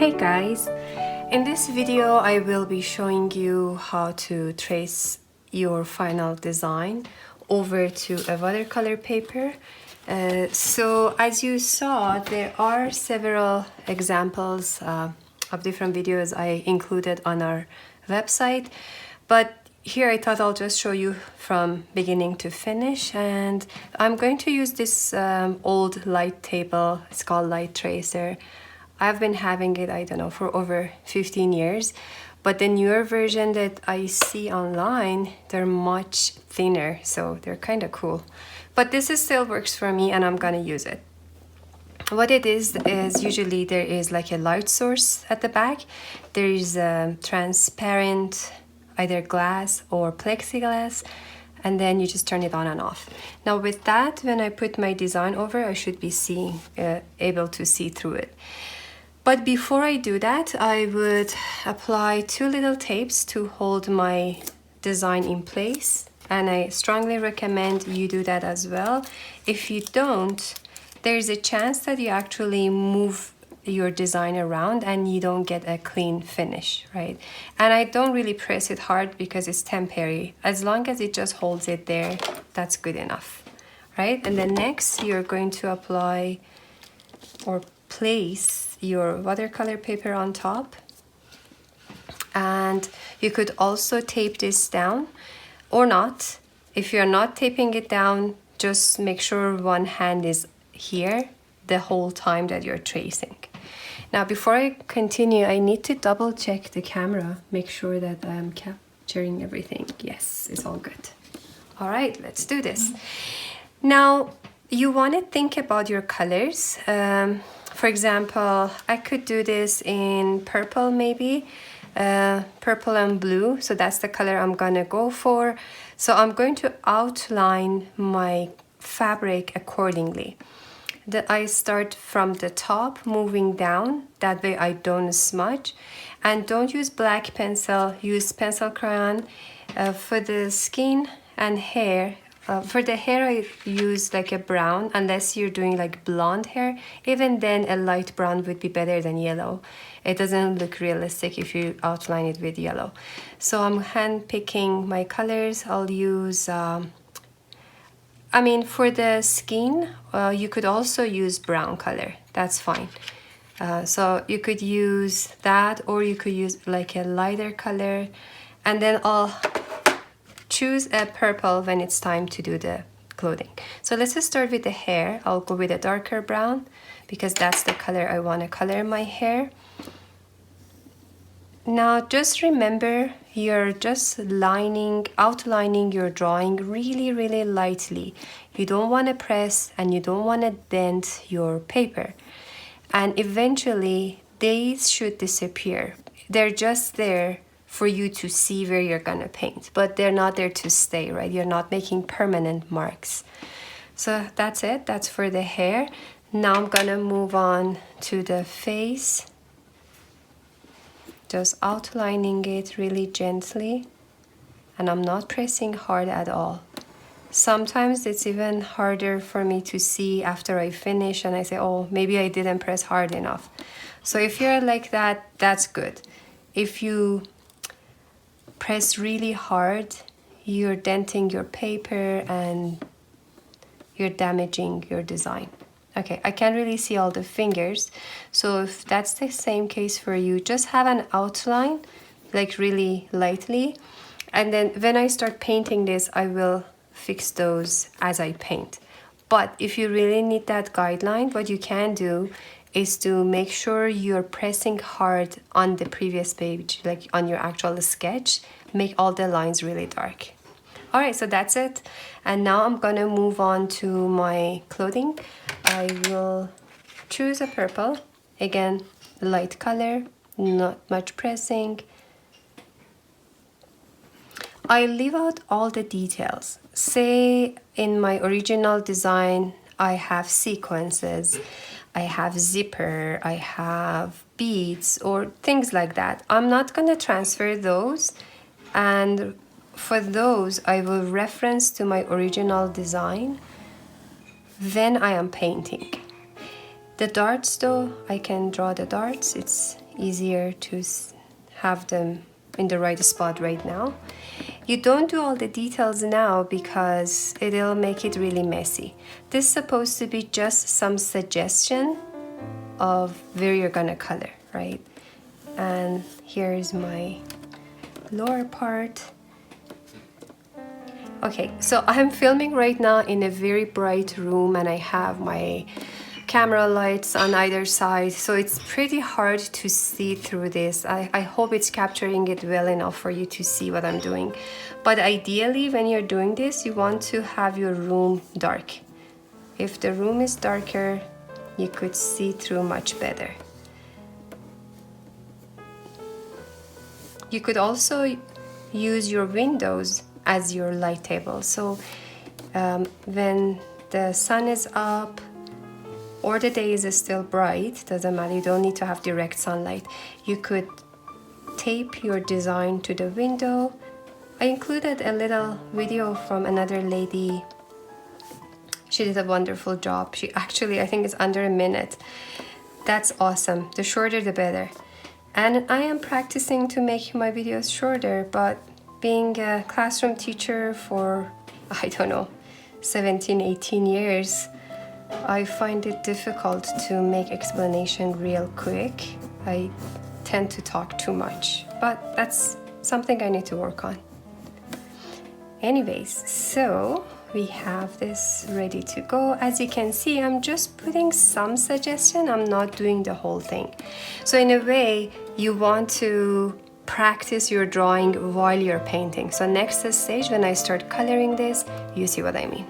Hey guys! In this video I will be showing you how to trace your final design over to a watercolor paper. So as you saw, there are several examples of different videos I included on our website, but here I thought I'll just show you from beginning to finish, and I'm going to use this old light table. It's called Light Tracer. I've been having it, I don't know, for over 15 years, but the newer version that I see online, they're much thinner, so they're kind of cool. But this still works for me and I'm gonna use it. What it is usually there is like a light source at the back. There is a transparent either glass or plexiglass, and then you just turn it on and off. Now with that, when I put my design over, I should be able to see through it. But before I do that, I would apply 2 little tapes to hold my design in place, and I strongly recommend you do that as well. If you don't, there's a chance that you actually move your design around and you don't get a clean finish, right? And I don't really press it hard because it's temporary. As long as it just holds it there, that's good enough, right? And then next you're going to apply or place your watercolor paper on top, and you could also tape this down or not. If you're not taping it down, just make sure one hand is here the whole time that you're tracing. Now before I continue, I need to double check the camera, make sure that I'm capturing everything. Yes, it's all good. All right, let's do this. Now you want to think about your colors. For example, I could do this in purple maybe, purple and blue. So that's the color I'm gonna go for. So I'm going to outline my fabric accordingly. I start from the top, moving down. That way I don't smudge. And don't use black pencil, use pencil crayon. For the skin and hair, for the hair I use like a brown, unless you're doing like blonde hair. Even then a light brown would be better than yellow. It doesn't look realistic if you outline it with yellow. So I'm hand picking my colors. I'll use for the skin, you could also use brown color. That's fine. So you could use that, or you could use like a lighter color. And then I'll choose a purple when it's time to do the clothing. So let's just start with the hair. I'll go with a darker brown because that's the color I want to color my hair. Now just remember, you're just outlining your drawing really lightly. You don't want to press and you don't want to dent your paper. And eventually these should disappear. They're just there for you to see where you're gonna paint, but they're not there to stay, right? You're not making permanent marks. So that's it, that's for the hair. Now I'm gonna move on to the face. Just outlining it really gently, and I'm not pressing hard at all. Sometimes it's even harder for me to see after I finish and I say, oh, maybe I didn't press hard enough. So if you're like that, that's good. If you press really hard, you're denting your paper and you're damaging your design. Okay, I can't really see all the fingers, so if that's the same case for you, just have an outline, like really lightly, and then when I start painting this, I will fix those as I paint. But if you really need that guideline, what you can do is to make sure you're pressing hard on the previous page, like on your actual sketch, make all the lines really dark. All right, so that's it. And now I'm gonna move on to my clothing. I will choose a purple. Again, light color, not much pressing. I leave out all the details. Say in my original design, I have sequences, I have zipper, I have beads or things like that. I'm not gonna transfer those, and for those I will reference to my original design when I am painting. The darts though, I can draw the darts, it's easier to have them in the right spot right now. You don't do all the details now because it'll make it really messy. This is supposed to be just some suggestion of where you're gonna color, right? And here's my lower part. Okay, so I'm filming right now in a very bright room and I have my camera lights on either side, so it's pretty hard to see through this. I hope it's capturing it well enough for you to see what I'm doing. But ideally, when you're doing this, you want to have your room dark. If the room is darker, you could see through much better. You could also use your windows as your light table. So when the sun is up or the day is still bright, doesn't matter, you don't need to have direct sunlight, you could tape your design to the window. I included a little video from another lady. She did a wonderful job. She actually, I think it's under a minute. That's awesome. The shorter the better. And I am practicing to make my videos shorter, but being a classroom teacher for, I don't know, 17, 18 years, I find it difficult to make explanation real quick. I tend to talk too much, but that's something I need to work on. Anyways, so we have this ready to go. As you can see, I'm just putting some suggestion. I'm not doing the whole thing. So in a way, you want to practice your drawing while you're painting. So next stage, when I start coloring this, you see what I mean.